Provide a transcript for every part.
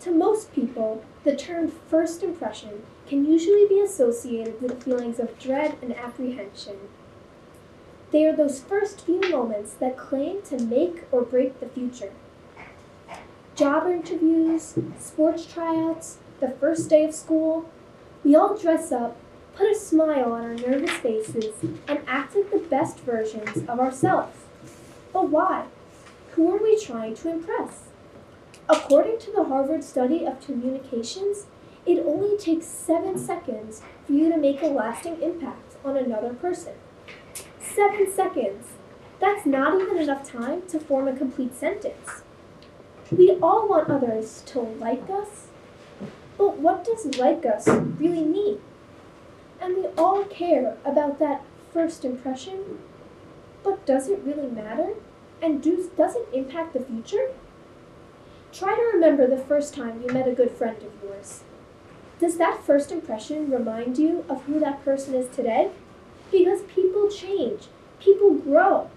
To most people, the term first impression can usually be associated with feelings of dread and apprehension. They are those first few moments that claim to make or break the future. Job interviews, sports tryouts, the first day of school, we all dress up, put a smile on our nervous faces, and act like the best versions of ourselves. But why? Who are we trying to impress? According to the Harvard study of communications, it only takes 7 seconds for you to make a lasting impact on another person. 7 seconds! That's not even enough time to form a complete sentence. We all want others to like us, but what does like us really mean? And we all care about that first impression, but does it really matter? And does it impact the future? Try to remember the first time you met a good friend of yours. Does that first impression remind you of who that person is today? Because people change, people grow.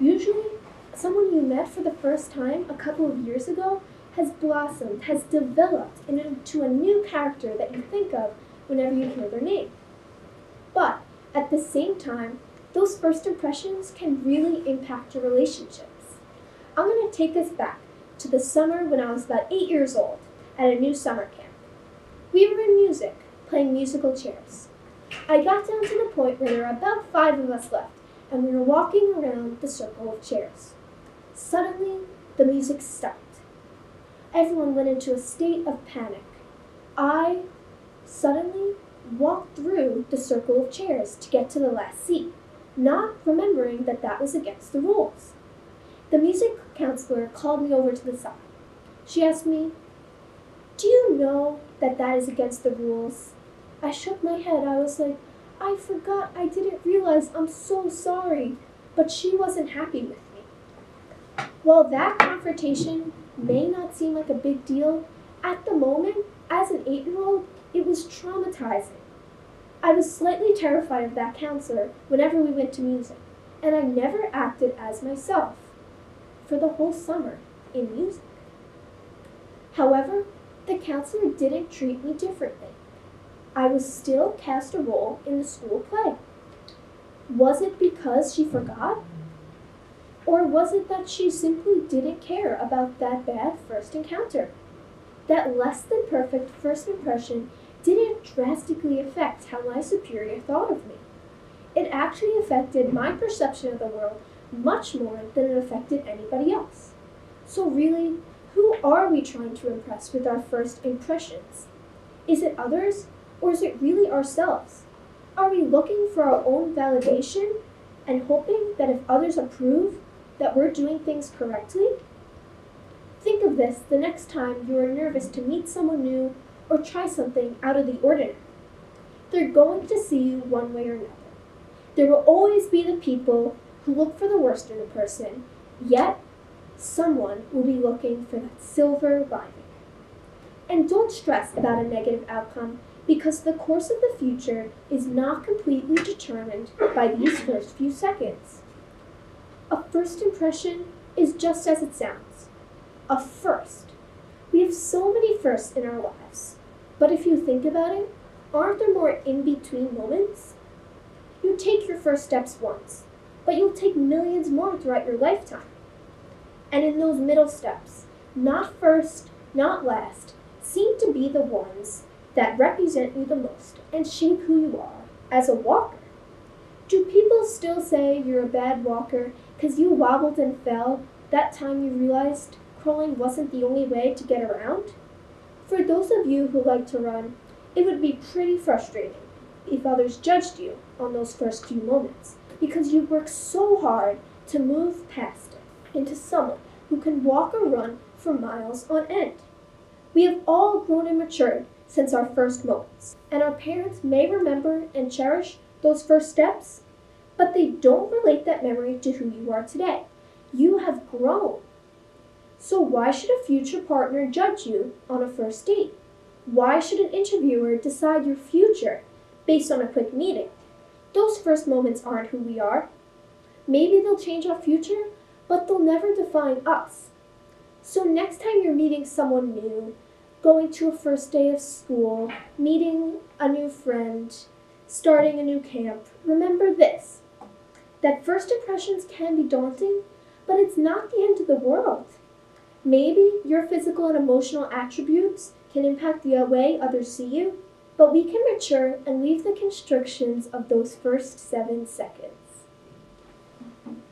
Usually, someone you met for the first time a couple of years ago has blossomed, has developed into a new character that you think of whenever you hear their name. But at the same time, those first impressions can really impact your relationships. I'm going to take us back to the summer when I was about 8 years old at a new summer camp. We were in music, playing musical chairs. I got down to the point where there were about 5 of us left, and we were walking around the circle of chairs. Suddenly, the music stopped. Everyone went into a state of panic. I suddenly walked through the circle of chairs to get to the last seat, not remembering that that was against the rules. The music counselor called me over to the side. She asked me, "Do you know that that is against the rules?" I shook my head. I was like, "I forgot, I didn't realize, I'm so sorry." But she wasn't happy with me. While that confrontation may not seem like a big deal, at the moment, as an 8-year-old, it was traumatizing. I was slightly terrified of that counselor whenever we went to music, and I never acted as myself for the whole summer in music. However, the counselor didn't treat me differently. I was still cast a role in the school play. Was it because she forgot? Or was it that she simply didn't care about that bad first encounter? That less than perfect first impression didn't drastically affect how my superior thought of me. It actually affected my perception of the world much more than it affected anybody else. So really, who are we trying to impress with our first impressions? Is it others, or is it really ourselves? Are we looking for our own validation and hoping that if others approve, that we're doing things correctly? Think of this the next time you are nervous to meet someone new or try something out of the ordinary. They're going to see you one way or another. There will always be the people who look for the worst in a person, yet someone will be looking for that silver lining. And don't stress about a negative outcome, because the course of the future is not completely determined by these first few seconds. A first impression is just as it sounds. A first. We have so many firsts in our lives. But if you think about it, aren't there more in-between moments? You take your first steps once, but you'll take millions more throughout your lifetime. And in those middle steps, not first, not last, seem to be the ones that represent you the most and shape who you are as a walker. Do people still say you're a bad walker because you wobbled and fell that time you realized crawling wasn't the only way to get around? For those of you who like to run, it would be pretty frustrating if others judged you on those first few moments, because you work so hard to move past it into someone who can walk or run for miles on end. We have all grown and matured since our first moments, and our parents may remember and cherish those first steps, but they don't relate that memory to who you are today. You have grown. So why should a future partner judge you on a first date? Why should an interviewer decide your future based on a quick meeting? Those first moments aren't who we are. Maybe they'll change our future, but they'll never define us. So next time you're meeting someone new, going to a first day of school, meeting a new friend, starting a new camp, remember this, that first impressions can be daunting, but it's not the end of the world. Maybe your physical and emotional attributes can impact the way others see you, but we can mature and leave the constrictions of those first 7 seconds.